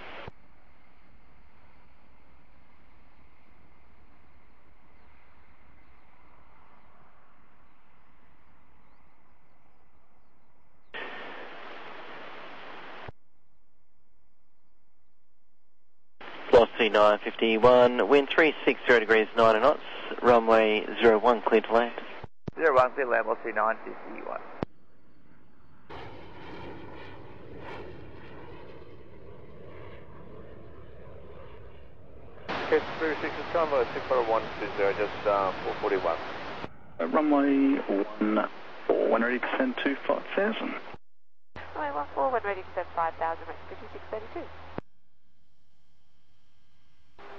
Velocity 951, wind 360 degrees 90 knots, runway 01, clear to land. 01, clear to land, velocity 951. Okay, 36 is convoy 64120, just 441. Runway 14, when ready to send to 5000. Runway 14, when ready to send 5000, 5632.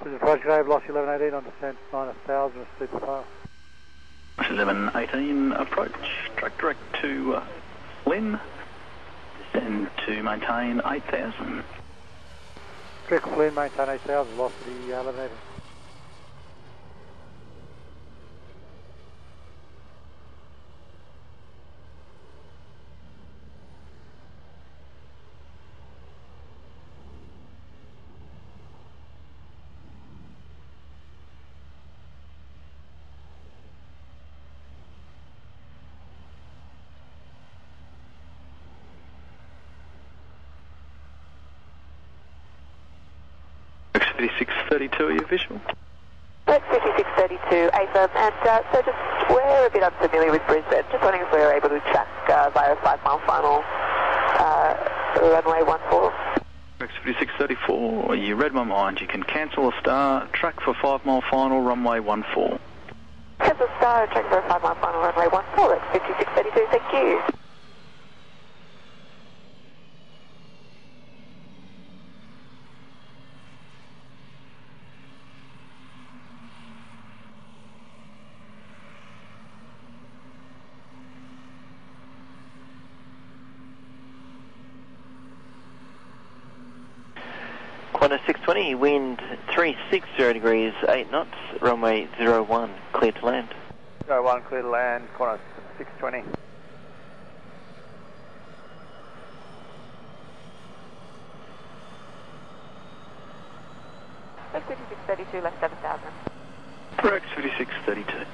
Brisbane Approach, g'day, velocity 1118 on descent 9000, receive the file. 1118 approach, track direct to Lynn, descend to maintain 8000. Direct Flynn, maintain 8000, velocity 1118. X5632, are you visual? X5632, AFM, and so just, we're a bit unfamiliar with Brisbane, just wondering if we were able to track via a 5 mile final runway 14. X5634, you read my mind, you can cancel a star, track for 5 mile final, runway 14. Cancel star, track for a 5 mile final, runway 14, X5632, thank you. Qantas 620, wind 360 degrees 8 knots, runway 01, clear to land. 01, clear to land, Qantas 620. X5632, left 7000. For X5632.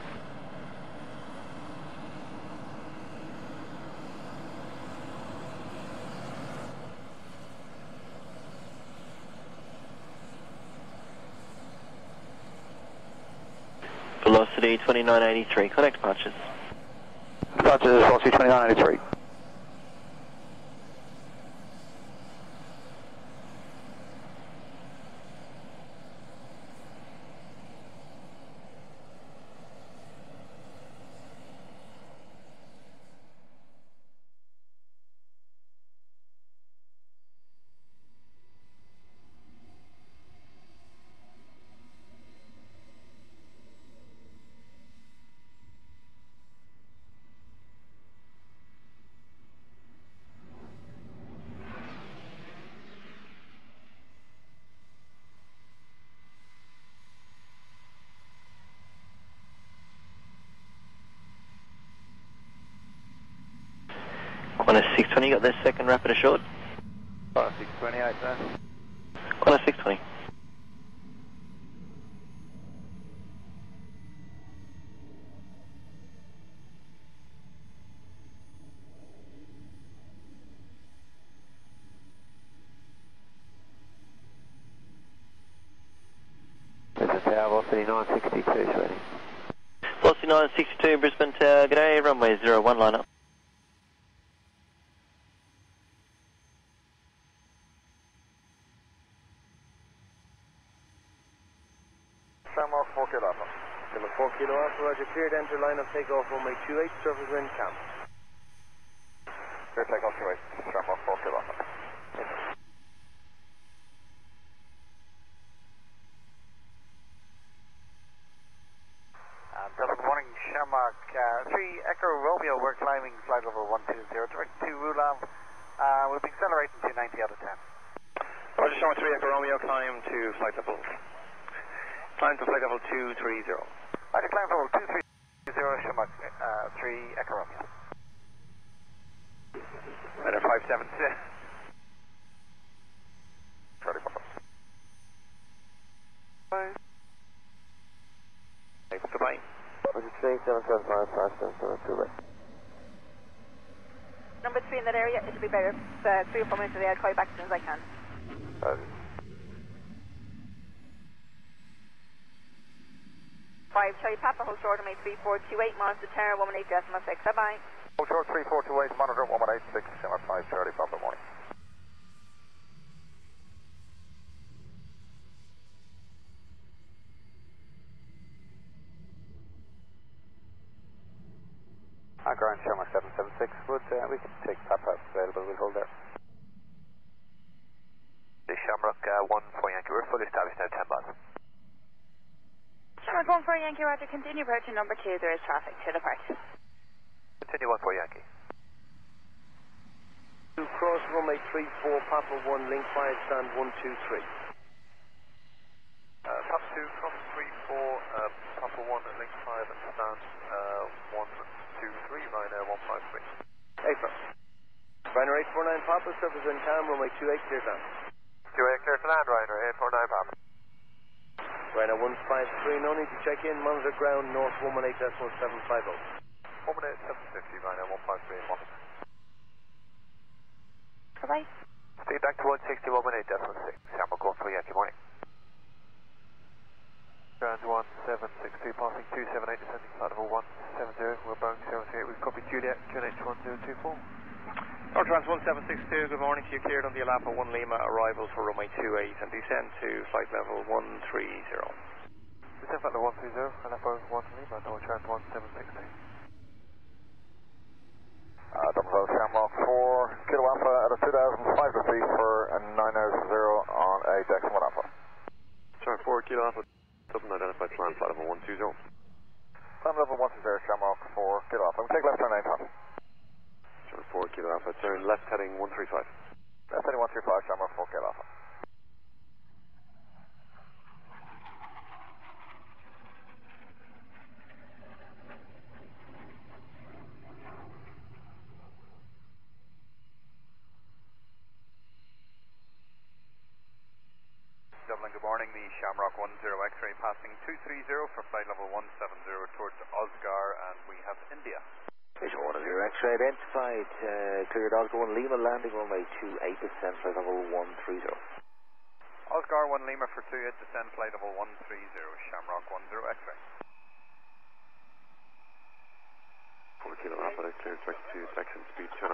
Velocity 2983, contact departures. Departures, velocity 2983. Qantas 620, got this second rapid assured. Qantas 620, 8 Qantas 620. 3962 is ready. Velocity 962 Brisbane Tower, g'day, runway 01 line up. Shamrock 4 Kilo Alpha. Kilo 4 Kilo Alpha, roger, cleared, enter line of takeoff, runway 28, surface wind camp. Clear takeoff 28, Shamrock 4 Kilo Alpha. Good morning, Shamrock 3 Echo Romeo, we're climbing flight level 120, direct to Rulam. We'll be accelerating to 90 out of 10. Roger, Shamrock 3 Echo Romeo, climb to flight level 230. Roger, climb level 230, Shamrock 3 Echo Romeo. Radar 576. Charlie Papa. Bye. Goodbye. Roger, 3775, right. Number 3 in that area, it'll be better. 3 or 4 minutes away, I'll call you back as soon as I can. Five, Charlie Papa, hold short, runway 3428, monitor Terra, 118.6, bye-bye. Hold short 3428, monitor 118.6, 5 Charlie Papa, morning. Anchor on Shamrock 776, we can take Papa available, we'll hold there. The Shamrock 1 for Yankee, we're fully established now, 10 miles. Shamrock 1 for Yankee, roger, continue approach to number 2, there is traffic to depart. Continue 1 for Yankee. Cross runway 34, Papa 1, link 5, stand 123. Papa 2, cross 34, Papa 1, link 5, and stand 123, Ryanair 153. April. Ryanair 849 Papa, surface and cam, runway 28, clear down. 28 clear to land, Ryanair 849 Papa. Ryanair 153, no need to check in, monitor ground, north 118.1750. 18750, Ryanair 153, morning. Bye-bye. Stay back to 160, 118.6, Shamrock 1 for Yankee, morning. Ground 1762, passing 278, descending flight level 170, we're Boeing 038, we've copied Juliet, QNH 1024. Trans 1762, good morning to you, cleared on the Alapa 1 Lima, arrival for runway 28 and descend to flight level 130. Descend flight level 130, Alapa 1 Lima, no Trans 1760. Double Shamrock 4, Kilo Alpha at a 2005 degree for a 900 on a Jackson 1 Alpha. Shamrock 4, Kilo Alpha, doesn't identify plan, flight level 120. Plan level 120, Shamrock 4, Kilo Alpha. We take left turn 9 top. Shamrock 4, Kilo Alpha, turn left heading 135. Left heading 135, Shamrock 4, Kilo Alpha. Dublin, good morning. The Shamrock 10 X-ray passing 230 for flight level 170 towards Oscar, and we have India. Visual 10 X-ray identified, cleared Oscar 1 Lima, landing runway 28, descend flight level 130. Oscar 1 Lima for 28, descend flight level 130, Shamrock 10 X-ray. 4 Kilo Alpha, cleared direct to section speed 10.